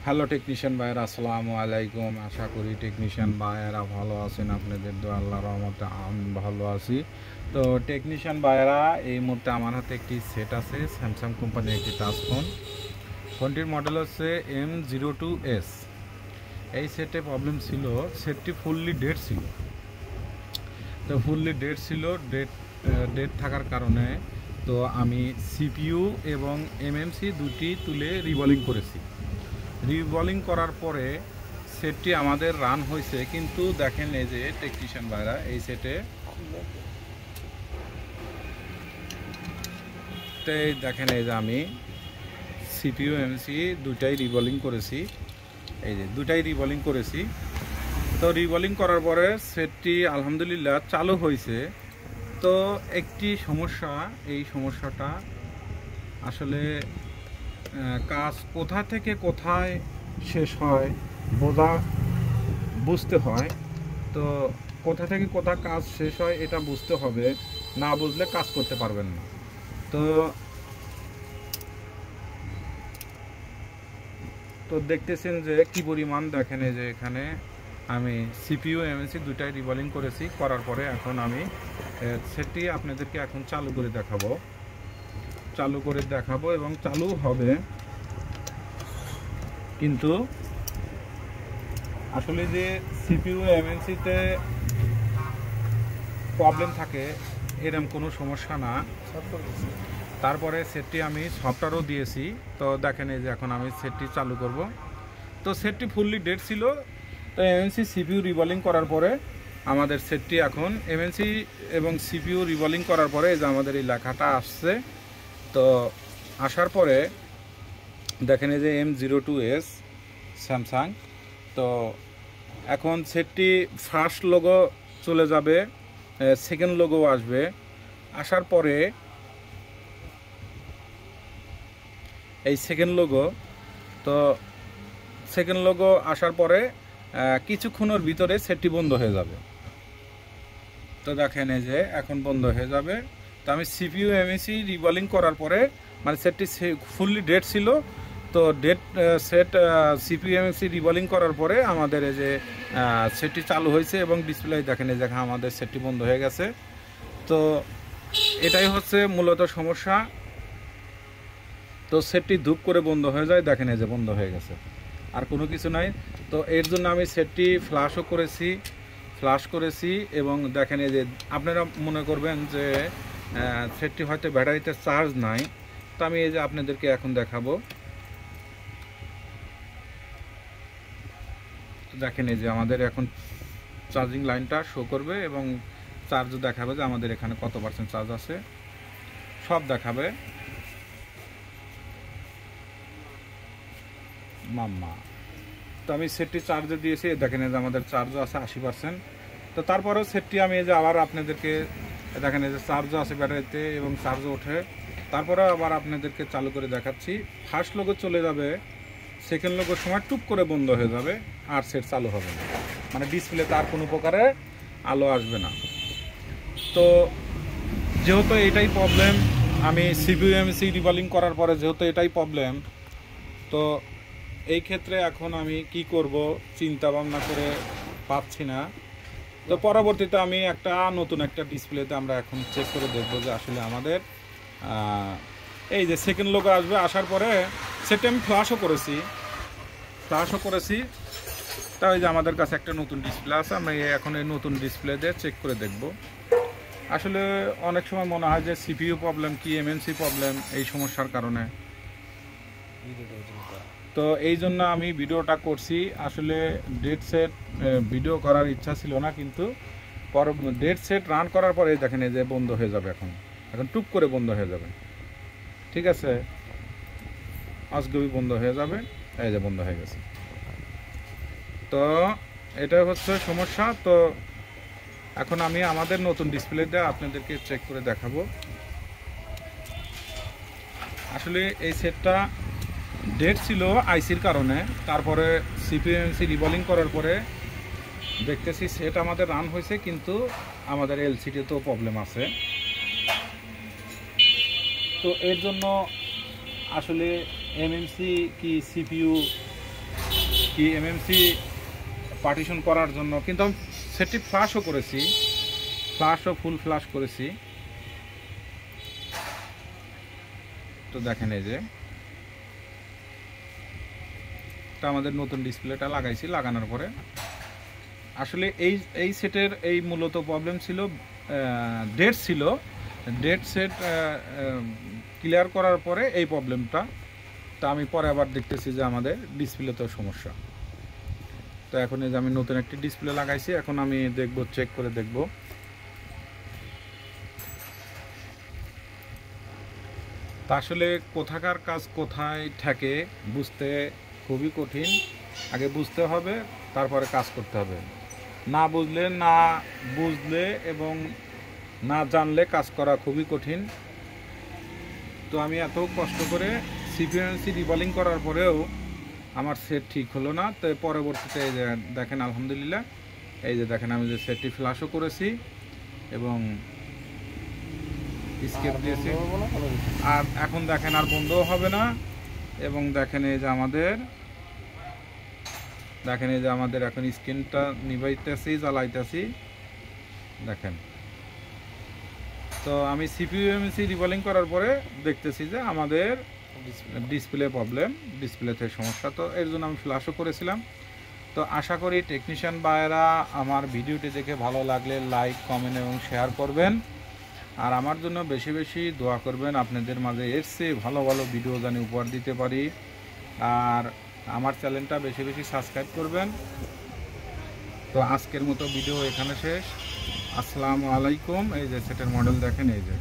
Hello technician ভাইয়েরা, আসসালামু আলাইকুম। আশা করি টেকনিশিয়ান ভাইয়েরা ভালো আছেন। আপনাদের দোয়া আল্লাহর রহমতে আমি ভালো আছি। তো টেকনিশিয়ান ভাইয়েরা, এই মুহূর্তে আমার হাতে একটি সেট আছে, স্যামসাং কোম্পানির একটি টাচ ফোন। ফোনটির মডেল হচ্ছে M02S। এই সেটে প্রবলেম ছিল, সেটটি ফুললি ডেড ছিল। তো ফুললি ডেড ছিল, ডেড থাকার কারণে তো আমি সিপিইউ এবং এমএমসি দুটি তুলে রিবলিং করেছি। রিবলিং করার পরে সেটটি আমাদের রান হয়েছে, কিন্তু দেখেন এই যে টেকনিশিয়ান ভাইরা, এই সেটে দেখেন এই যে আমি সিপিইউ এমএমসি দুটাই রিবলিং করেছি। এই যে দুটাই রিবলিং করেছি। তো রিবলিং করার পরে সেটটি আলহামদুলিল্লাহ চালু হয়েছে। তো একটি সমস্যা, এই সমস্যাটা আসলে কাজ কোথা থেকে কোথায় শেষ হয় বুঝতে হয়। তো কোথা থেকে কোথা কাজ শেষ হয় এটা বুঝতে হবে, না বুঝলে কাজ করতে পারবেন না। তো দেখতেছেন যে কি পরিমাণ, দেখেন এই যে এখানে আমি সিপিইউ এমএমসি দুটাই রিবলিং করেছি। করার পরে এখন আমি সেটটি আপনাদেরকে এখন চালু করে দেখাবো এবং চালু হবে। কিন্তু আসলে যে সিপিইউ এমএমসিতে প্রবলেম থাকে এরকম কোনো সমস্যা না। তারপরে সেটটি আমি সফটওয়্যারও দিয়েছি। তো দেখেন এই যে এখন আমি সেটটি চালু করব। তো সেটটি ফুললি ডেড ছিল। তো এমএমসি সিপিইউ রিবলিং করার পরে আমাদের সেটটি এখন এমএমসি এবং সিপিইউ রিবলিং করার পরে এই যে আমাদের এই লেখাটা আসছে। তো আসার পরে দেখেন এই যে M02S স্যামসাং। তো এখন সেটটি ফার্স্ট লোগো চলে যাবে, সেকেন্ড লোগো আসবে। আসার পরে এই সেকেন্ড লোগো আসার পরে কিছুক্ষণের ভিতরে সেটটি বন্ধ হয়ে যাবে। তো দেখেন এই যে এখন বন্ধ হয়ে যাবে। তো আমি সিপিইউ এমএমসি রিবলিং করার পরে, মানে সেটটি ফুললি ডেড ছিল, তো সিপিইউ এমএমসি রিবলিং করার পরে আমাদের এই যে সেটটি চালু হয়েছে এবং ডিসপ্লে দেখেন এই জায়গা আমাদের সেটটি বন্ধ হয়ে গেছে। তো এটাই হচ্ছে মূলত সমস্যা। তো সেটটি ধূপ করে বন্ধ হয়ে যায়, দেখেন এই যে বন্ধ হয়ে গেছে, আর কোনো কিছু নাই। তো এর জন্য আমি সেটটি ফ্লাশ করেছি এবং দেখেন এই যে আপনারা মনে করবেন যে সেটটি হয়তো ব্যাটারিতে চার্জ নাই। তো আমি এই যে আপনাদেরকে এখন দেখাবো। দেখেন এই যে আমাদের এখন চার্জিং লাইনটা শো করবে এবং চার্জও দেখাবে যে আমাদের এখানে কত পার্সেন্ট চার্জ আছে, সব দেখাবে। মাম্মা, তো আমি সেটটি চার্জে দিয়েছি, দেখেন এই যে আমাদের চার্জও আছে 80%। তো তারপরেও সেটটি আমি এই যে আবার আপনাদেরকে দেখেন এই যে চার্জও আছে ব্যাটারিতে এবং চার্জও ওঠে। তারপরে আবার আপনাদেরকে চালু করে দেখাচ্ছি। ফার্স্ট লোগো চলে যাবে, সেকেন্ড লোগোর সময় টুপ করে বন্ধ হয়ে যাবে, আর সেট চালু হবে না, মানে ডিসপ্লেতে আর কোনো প্রকারে আলো আসবে না। তো যেহেতু এটাই প্রবলেম, আমি সিপিইউ এমএমসি রিবলিং করার পরে যেহেতু এটাই প্রবলেম, তো এই ক্ষেত্রে এখন আমি কি করব চিন্তা ভাবনা করে পাচ্ছি না। তো পরবর্তীতে আমি নতুন একটা ডিসপ্লেতে আমরা এখন চেক করে দেখব যে আসলে আমাদের এই যে সেকেন্ড লোগো আসবে। আসার পরে সেটা আমি ফ্লাশও করেছি। তাই যে আমাদের কাছে একটা নতুন ডিসপ্লে আছে, আমরা এখন এই নতুন ডিসপ্লে দিয়ে চেক করে দেখব। আসলে অনেক সময় মনে হয় যে সিপিইউ প্রবলেম কি এমএমসি প্রবলেম, এই সমস্যার কারণে। তো এই জন্য আমি ভিডিওটা করছি। আসলে ডেড সেট ভিডিও করার ইচ্ছা ছিল না, কিন্তু ডেড সেট রান করার পরে দেখেন এই যে বন্ধ হয়ে যাবে, এখন টুপ করে বন্ধ হয়ে যাবে। ঠিক আছে, আজগবি বন্ধ হয়ে যাবে, এই যে বন্ধ হয়ে গেছে। তো এটা হচ্ছে সমস্যা। তো এখন আমি আমাদের নতুন ডিসপ্লেতে আপনাদেরকে চেক করে দেখাবো। আসলে এই সেটটা ডেড ছিল আইসির কারণে। তারপরে সিপিইউ এমএমসি রিবলিং করার পরে দেখতেছি সেট আমাদের রান হয়েছে, কিন্তু আমাদের এলসিডিতেও প্রবলেম আছে। তো এর জন্য আসলে এমএমসি কি সিপিইউ কি এমএমসি পার্টিশন করার জন্য, কিন্তু আমি সেটটি ফ্লাশও করেছি, ফুল ফ্লাশ করেছি। তো দেখেন এই যে আমাদের নতুন ডিসপ্লেটা লাগাইছি, লাগানোর পরে আসলে এই সেটের এই মূলত প্রবলেম ছিল, ডেট ছিল, ডেট সেট ক্লিয়ার করার পরে এই প্রবলেমটা। তা আমি পরে আবার দেখতেছি যে আমাদের ডিসপ্লেতেও সমস্যা। তো এখন এই যে আমি নতুন একটি ডিসপ্লে লাগাইছি, এখন আমি দেখব, চেক করে দেখব। তা আসলে কোথাকার কাজ কোথায় থাকে বুঝতে খুবই কঠিন। আগে বুঝতে হবে, তারপরে কাজ করতে হবে। না বুঝলে এবং না জানলে কাজ করা খুবই কঠিন। তো আমি এত কষ্ট করে সিপিএমসি রিবলিং করার পরেও আমার সেট ঠিক হলো না। তো পরবর্তীতে এই যে দেখেন আলহামদুলিল্লাহ, এই যে দেখেন আমি যে সেটটি ফ্লাশও করেছি এবং স্কেপ দিয়েছি, আর এখন দেখেন আর বন্ধও হবে না। এবং দেখেন এই যে আমাদের এখন স্ক্রিনটা নিভাইতেছি, জ্বালাইতেছি, দেখেন। তো আমি সিপিএমসি রিবলিং করার পরে দেখতেছি যে আমাদের ডিসপ্লে প্রবলেম, ডিসপ্লেতে সমস্যা। তো এর জন্য আমি ফ্ল্যাশও করেছিলাম। তো আশা করি টেকনিশিয়ান ভাইয়েরা আমার ভিডিওটি দেখে ভালো লাগলে লাইক, কমেন্ট এবং শেয়ার করবেন। আর আমার জন্য বেশি বেশি দোয়া করবেন, আপনাদের মাঝে এর চেয়ে ভালো ভালো ভিডিও জানি উপহার দিতে পারি। আর আমার চ্যানেলটা বেশি বেশি সাবস্ক্রাইব করবেন। তো আজকের মতো ভিডিও এখানে শেষ। আসসালামু আলাইকুম। এই যে সেটের মডেল দেখেন, এই যে